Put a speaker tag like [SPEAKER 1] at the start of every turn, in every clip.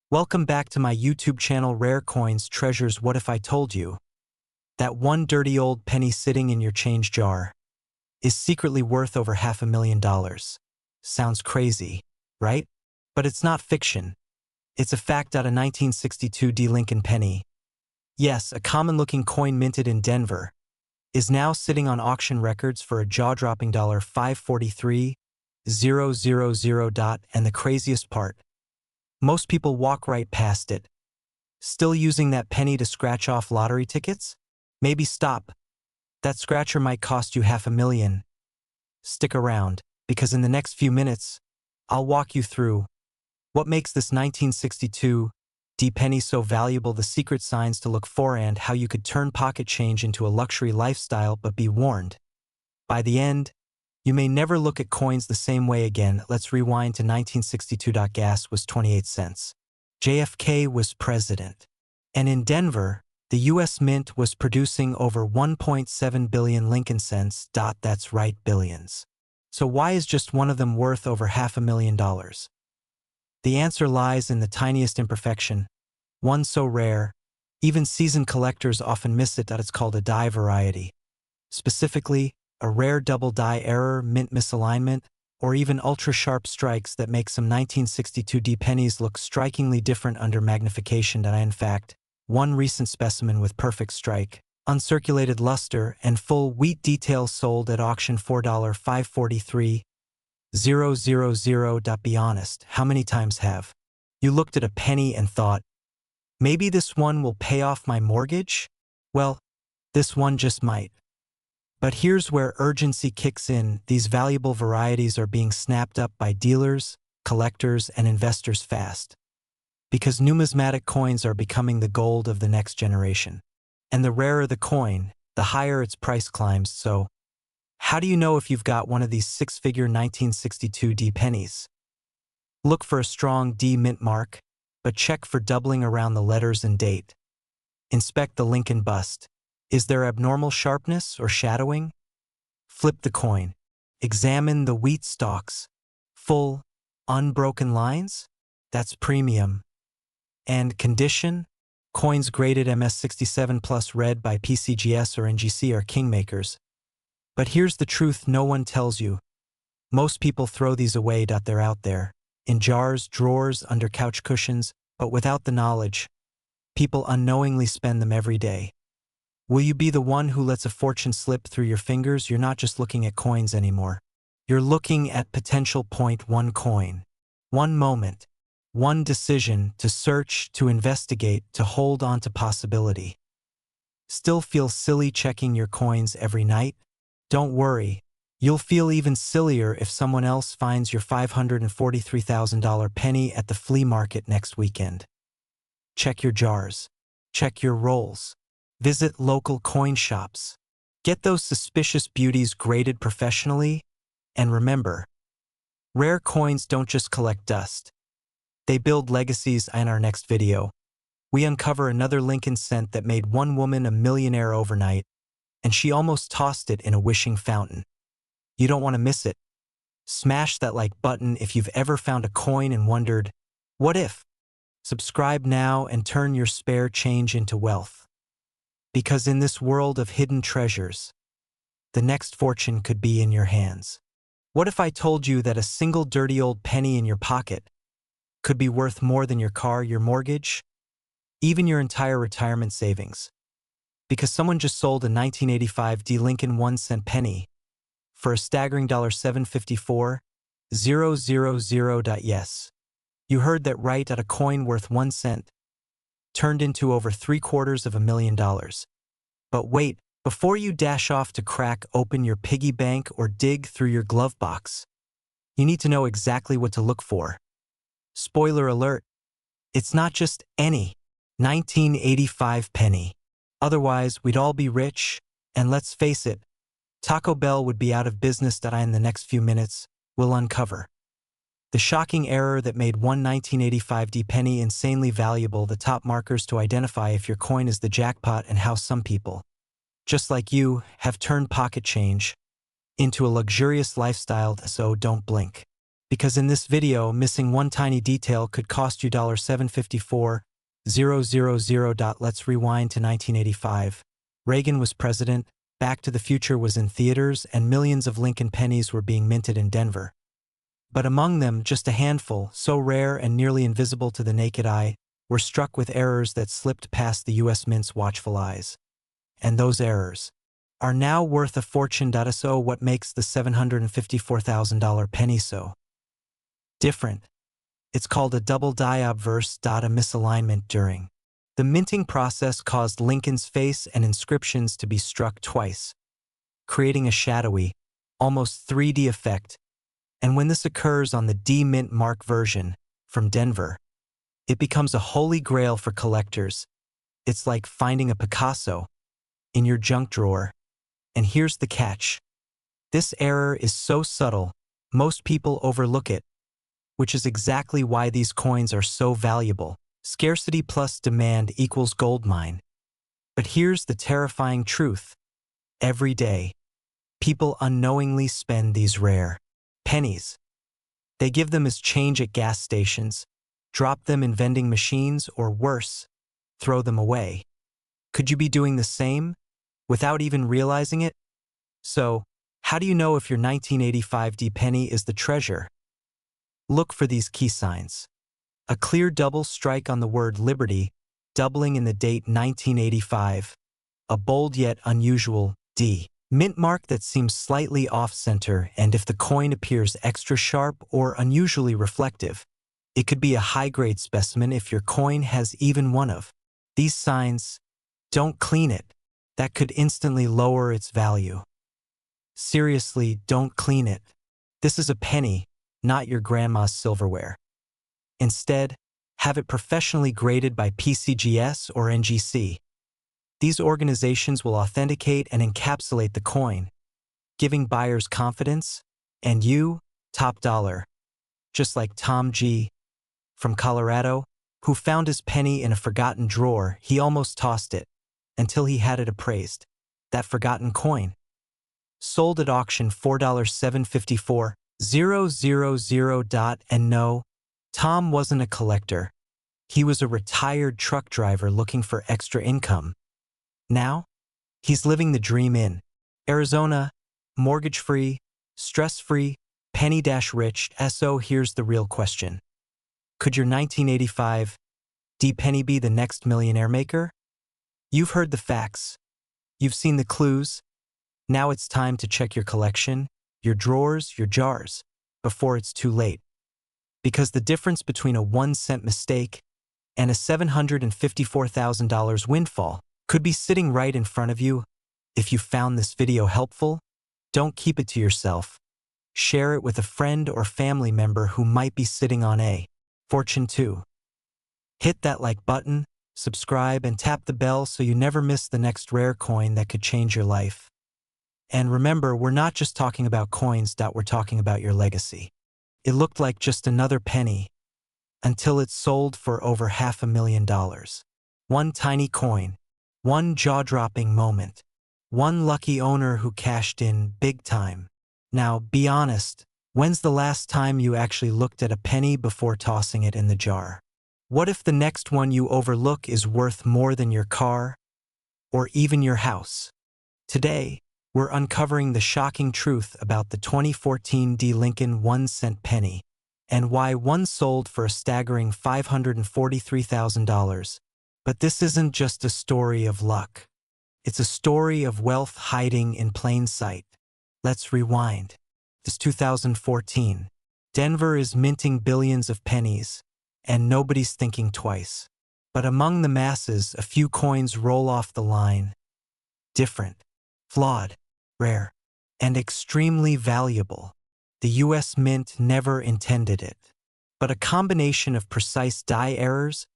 [SPEAKER 1] Welcome back to my YouTube channel Rare Coins Treasures. What if I told you that one dirty old penny sitting in your change jar is secretly worth over $500,000? Sounds crazy, right? But it's not fiction. It's a fact. A 1962 D. Lincoln penny, yes, a common-looking coin minted in Denver, is now sitting on auction records for a jaw-dropping $543,000. And the craziest part, most people walk right past it. Still using that penny to scratch off lottery tickets? Maybe stop. That scratcher might cost you $500,000. Stick around, because in the next few minutes, I'll walk you through what makes this 1962 D penny so valuable, the secret signs to look for, and how you could turn pocket change into a luxury lifestyle. But be warned, by the end, you may never look at coins the same way again. Let's rewind to 1962. Gas was 28 cents. JFK was president. And in Denver, the U.S. Mint was producing over 1.7 billion Lincoln cents. That's right, billions. So why is just one of them worth over $500,000? The answer lies in the tiniest imperfection, one so rare, even seasoned collectors often miss it. It's called a die variety. Specifically, a rare double die error, mint misalignment, or even ultra-sharp strikes that make some 1962 D pennies look strikingly different under magnification. In fact, one recent specimen with perfect strike, uncirculated luster, and full wheat details sold at auction for $543,000. Be honest, how many times have you looked at a penny and thought, maybe this one will pay off my mortgage? Well, this one just might. But here's where urgency kicks in. These valuable varieties are being snapped up by dealers, collectors, and investors fast. Because numismatic coins are becoming the gold of the next generation. And the rarer the coin, the higher its price climbs. So, how do you know if you've got one of these six-figure 1962 D pennies? Look for a strong D mint mark, but check for doubling around the letters and date. Inspect the Lincoln bust. Is there abnormal sharpness or shadowing? Flip the coin. Examine the wheat stalks. Full, unbroken lines? That's premium. And condition? Coins graded MS67 plus red by PCGS or NGC are kingmakers. But here's the truth no one tells you. Most people throw these away. They're out there, in jars, drawers, under couch cushions, but without the knowledge, people unknowingly spend them every day. Will you be the one who lets a fortune slip through your fingers? You're not just looking at coins anymore. You're looking at potential. Point: one coin, one moment, one decision to search, to investigate, to hold on to possibility. Still feel silly checking your coins every night? Don't worry. You'll feel even sillier if someone else finds your $543,000 penny at the flea market next weekend. Check your jars. Check your rolls. Visit local coin shops. Get those suspicious beauties graded professionally. And remember, rare coins don't just collect dust. They build legacies. In our next video, we uncover another Lincoln cent that made one woman a millionaire overnight, and she almost tossed it in a wishing fountain. You don't want to miss it. Smash that like button if you've ever found a coin and wondered, what if? Subscribe now and turn your spare change into wealth. Because in this world of hidden treasures, the next fortune could be in your hands. What if I told you that a single dirty old penny in your pocket could be worth more than your car, your mortgage, even your entire retirement savings? Because someone just sold a 1985 D Lincoln 1-cent penny for a staggering $754,000. Yes, you heard that right. A coin worth 1 cent turned into over $750,000. But wait, before you dash off to crack open your piggy bank or dig through your glove box, you need to know exactly what to look for. Spoiler alert, it's not just any 1985 penny. Otherwise, we'd all be rich, and let's face it, Taco Bell would be out of business. In the next few minutes, we'll uncover the shocking error that made one 1985 D penny insanely valuable, the top markers to identify if your coin is the jackpot, and how some people, just like you, have turned pocket change into a luxurious lifestyle. So don't blink. Because in this video, missing one tiny detail could cost you $754,000. Let's rewind to 1985. Reagan was president, Back to the Future was in theaters, and millions of Lincoln pennies were being minted in Denver. But among them, just a handful, so rare and nearly invisible to the naked eye, were struck with errors that slipped past the U.S. Mint's watchful eyes. And those errors are now worth a fortune. So what makes the $754,000 penny so different? It's called a double die obverse. A misalignment during the minting process caused Lincoln's face and inscriptions to be struck twice, creating a shadowy, almost 3D effect. And when this occurs on the D-Mint Mark version from Denver, it becomes a holy grail for collectors. It's like finding a Picasso in your junk drawer. And here's the catch. This error is so subtle, most people overlook it, which is exactly why these coins are so valuable. Scarcity plus demand equals goldmine. But here's the terrifying truth. Every day, people unknowingly spend these rare pennies. They give them as change at gas stations, drop them in vending machines, or worse, throw them away. Could you be doing the same without even realizing it? So, how do you know if your 1985 D penny is the treasure? Look for these key signs. A clear double strike on the word Liberty, doubling in the date 1985. A bold yet unusual D mint mark that seems slightly off-center, and if the coin appears extra sharp or unusually reflective, it could be a high-grade specimen. If your coin has even one of these signs, don't clean it. That could instantly lower its value. Seriously, don't clean it. This is a penny, not your grandma's silverware. Instead, have it professionally graded by PCGS or NGC. These organizations will authenticate and encapsulate the coin, giving buyers confidence, and you, top dollar. Just like Tom G. from Colorado, who found his penny in a forgotten drawer. He almost tossed it until he had it appraised. That forgotten coin sold at auction $4,754,000. And no, Tom wasn't a collector. He was a retired truck driver looking for extra income. Now, he's living the dream in Arizona, mortgage-free, stress-free, penny-rich. So here's the real question. Could your 1985 D penny be the next millionaire maker? You've heard the facts. You've seen the clues. Now it's time to check your collection, your drawers, your jars, before it's too late. Because the difference between a 1-cent mistake and a $754,000 windfall could be sitting right in front of you. If you found this video helpful, don't keep it to yourself. Share it with a friend or family member who might be sitting on a fortune too. Hit that like button, subscribe, and tap the bell so you never miss the next rare coin that could change your life. And remember, we're not just talking about coins, we're talking about your legacy. It looked like just another penny until it sold for over $500,000. One tiny coin, one jaw-dropping moment, one lucky owner who cashed in big time. Now, be honest, when's the last time you actually looked at a penny before tossing it in the jar? What if the next one you overlook is worth more than your car or even your house? Today, we're uncovering the shocking truth about the 2014 D. Lincoln 1-cent penny and why one sold for a staggering $543,000. But this isn't just a story of luck. It's a story of wealth hiding in plain sight. Let's rewind. It's 2014. Denver is minting billions of pennies, and nobody's thinking twice. But among the masses, a few coins roll off the line. Different, flawed, rare, and extremely valuable. The U.S. Mint never intended it. But a combination of precise die errors,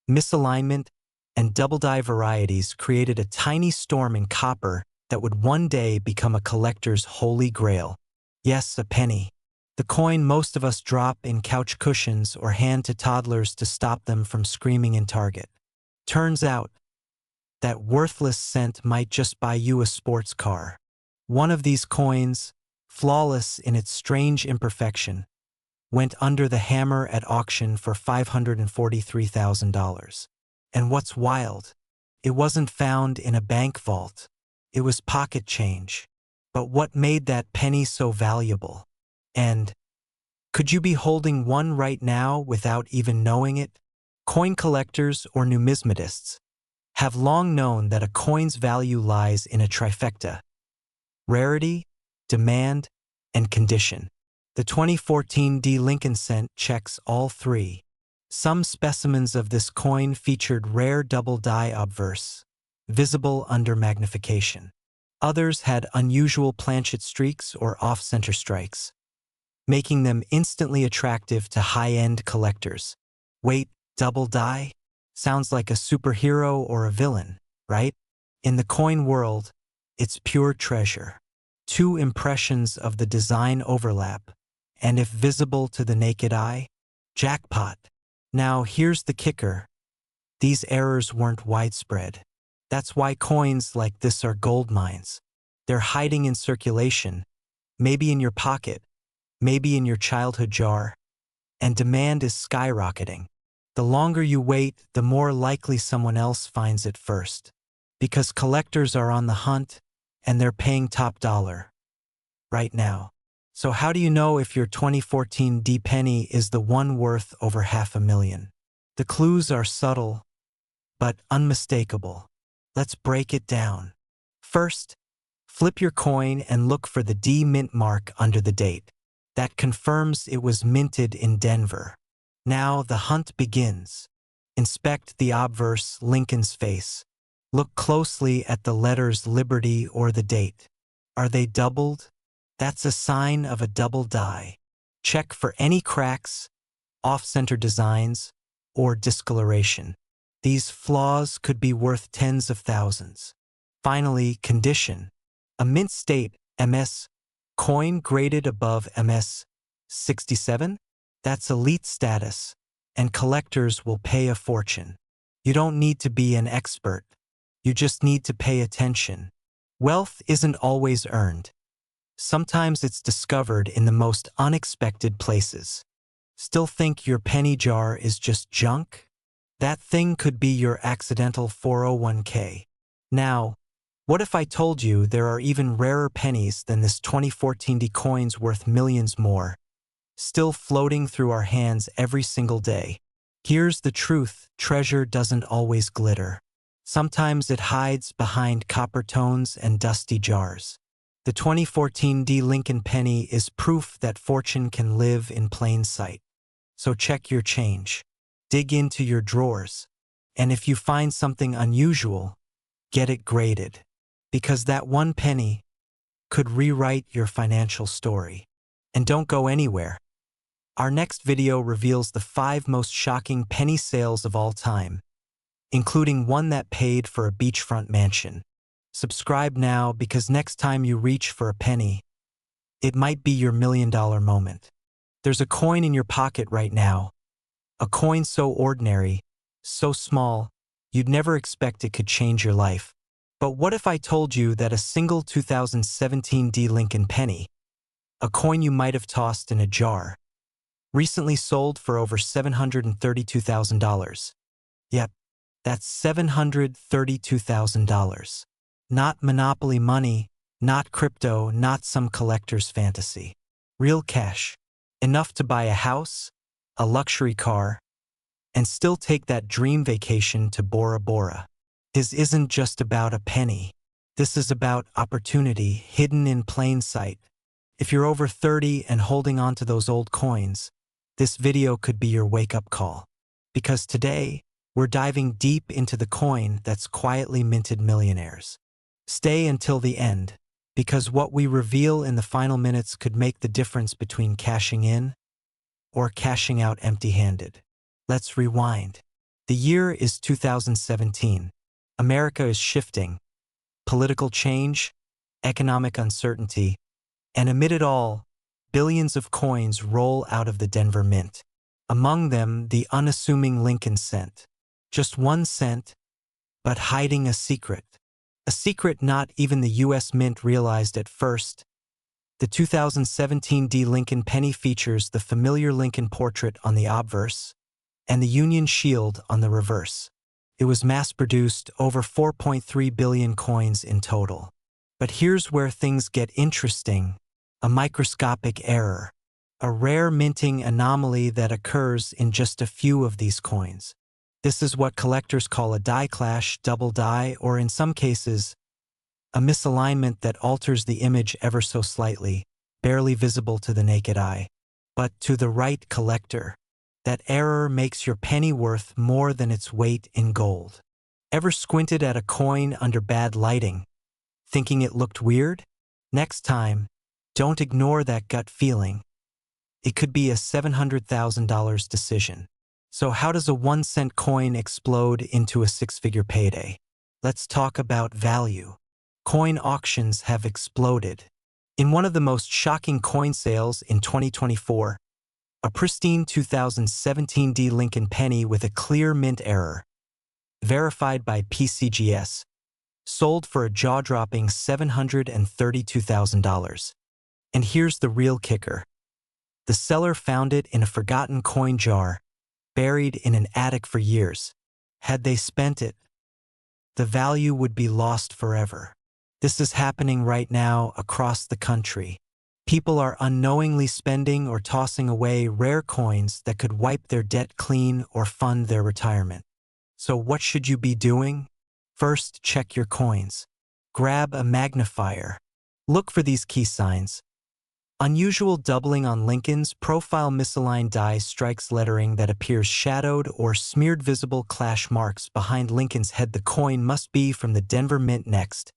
[SPEAKER 1] misalignment, and double die varieties created a tiny storm in copper that would one day become a collector's holy grail. Yes, a penny. The coin most of us drop in couch cushions or hand to toddlers to stop them from screaming in Target. Turns out, that worthless cent might just buy you a sports car. One of these coins, flawless in its strange imperfection, went under the hammer at auction for $543,000. And what's wild? It wasn't found in a bank vault. It was pocket change. But what made that penny so valuable? And could you be holding one right now without even knowing it? Coin collectors or numismatists have long known that a coin's value lies in a trifecta: rarity, demand, and condition. The 2014 D. Lincoln cent checks all three. Some specimens of this coin featured rare double die obverse, visible under magnification. Others had unusual planchet streaks or off-center strikes, making them instantly attractive to high-end collectors. Wait, double die? Sounds like a superhero or a villain, right? In the coin world, it's pure treasure. Two impressions of the design overlap, and if visible to the naked eye, jackpot. Now here's the kicker. These errors weren't widespread. That's why coins like this are gold mines. They're hiding in circulation, maybe in your pocket, maybe in your childhood jar, and demand is skyrocketing. The longer you wait, the more likely someone else finds it first. Because collectors are on the hunt, and they're paying top dollar right now. So how do you know if your 2014 D penny is the one worth over $500,000? The clues are subtle, but unmistakable. Let's break it down. First, flip your coin and look for the D mint mark under the date. That confirms it was minted in Denver. Now the hunt begins. Inspect the obverse, Lincoln's face. Look closely at the letters Liberty or the date. Are they doubled? That's a sign of a double die. Check for any cracks, off-center designs, or discoloration. These flaws could be worth tens of thousands. Finally, condition. A mint state, MS, coin graded above MS 67? That's elite status, and collectors will pay a fortune. You don't need to be an expert. You just need to pay attention. Wealth isn't always earned. Sometimes it's discovered in the most unexpected places. Still think your penny jar is just junk? That thing could be your accidental 401k. Now, what if I told you there are even rarer pennies than this 2014 D coins worth millions more, still floating through our hands every single day? Here's the truth: treasure doesn't always glitter. Sometimes it hides behind copper tones and dusty jars. The 2014 D Lincoln penny is proof that fortune can live in plain sight. So check your change. Dig into your drawers. And if you find something unusual, get it graded. Because that one penny could rewrite your financial story. And don't go anywhere. Our next video reveals the 5 most shocking penny sales of all time, including one that paid for a beachfront mansion. Subscribe now, because next time you reach for a penny, it might be your $1 million moment. There's a coin in your pocket right now. A coin so ordinary, so small, you'd never expect it could change your life. But what if I told you that a single 2017 D Lincoln penny, a coin you might have tossed in a jar, recently sold for over $732,000? Yep, that's $732,000. Not monopoly money, not crypto, not some collector's fantasy. Real cash. Enough to buy a house, a luxury car, and still take that dream vacation to Bora Bora. This isn't just about a penny. This is about opportunity hidden in plain sight. If you're over 30 and holding on to those old coins, this video could be your wake-up call. Because today, we're diving deep into the coin that's quietly minted millionaires. Stay until the end, because what we reveal in the final minutes could make the difference between cashing in or cashing out empty-handed. Let's rewind. The year is 2017. America is shifting. Political change, economic uncertainty, and amid it all, billions of coins roll out of the Denver Mint. Among them, the unassuming Lincoln cent. Just 1 cent, but hiding a secret. A secret not even the U.S. Mint realized at first. The 2017 D Lincoln penny features the familiar Lincoln portrait on the obverse and the Union shield on the reverse. It was mass-produced, over 4.3 billion coins in total. But here's where things get interesting: a microscopic error, a rare minting anomaly that occurs in just a few of these coins. This is what collectors call a die clash, double die, or in some cases, a misalignment that alters the image ever so slightly, barely visible to the naked eye. But to the right collector, that error makes your penny worth more than its weight in gold. Ever squinted at a coin under bad lighting, thinking it looked weird? Next time, don't ignore that gut feeling. It could be a $700,000 decision. So how does a 1-cent coin explode into a six-figure payday? Let's talk about value. Coin auctions have exploded. In one of the most shocking coin sales in 2024, a pristine 2017 D Lincoln penny with a clear mint error, verified by PCGS, sold for a jaw-dropping $732,000. And here's the real kicker. The seller found it in a forgotten coin jar, buried in an attic for years. Had they spent it, the value would be lost forever. This is happening right now across the country. People are unknowingly spending or tossing away rare coins that could wipe their debt clean or fund their retirement. So what should you be doing? First, check your coins. Grab a magnifier. Look for these key signs. Unusual doubling on Lincoln's profile, misaligned die strikes lettering that appears shadowed or smeared, visible clash marks behind Lincoln's head. The coin must be from the Denver Mint. Next,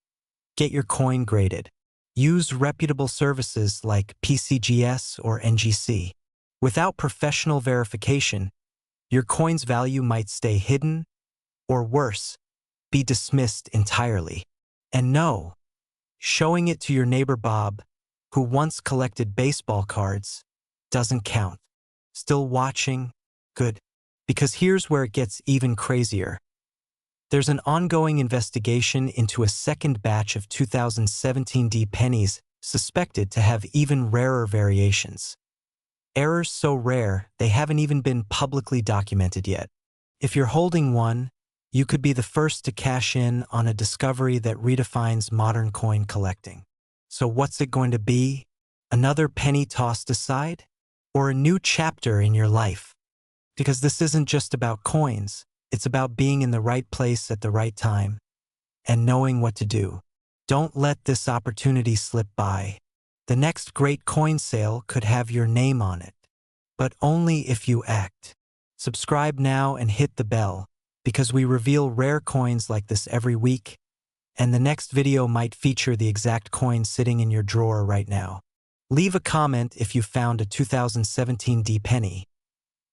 [SPEAKER 1] get your coin graded. Use reputable services like PCGS or NGC. Without professional verification, your coin's value might stay hidden, or worse, be dismissed entirely. And no, showing it to your neighbor Bob, who once collected baseball cards, doesn't count. Still watching? Good. Because here's where it gets even crazier. There's an ongoing investigation into a second batch of 2017 D pennies suspected to have even rarer variations. Errors so rare they haven't even been publicly documented yet. If you're holding one, you could be the first to cash in on a discovery that redefines modern coin collecting. So what's it going to be? Another penny tossed aside? Or a new chapter in your life? Because this isn't just about coins. It's about being in the right place at the right time and knowing what to do. Don't let this opportunity slip by. The next great coin sale could have your name on it, but only if you act. Subscribe now and hit the bell, because we reveal rare coins like this every week, and the next video might feature the exact coin sitting in your drawer right now. Leave a comment if you found a 2017 D penny.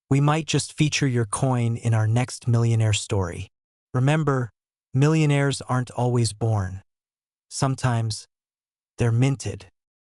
[SPEAKER 1] We might just feature your coin in our next millionaire story. Remember, millionaires aren't always born. Sometimes they're minted.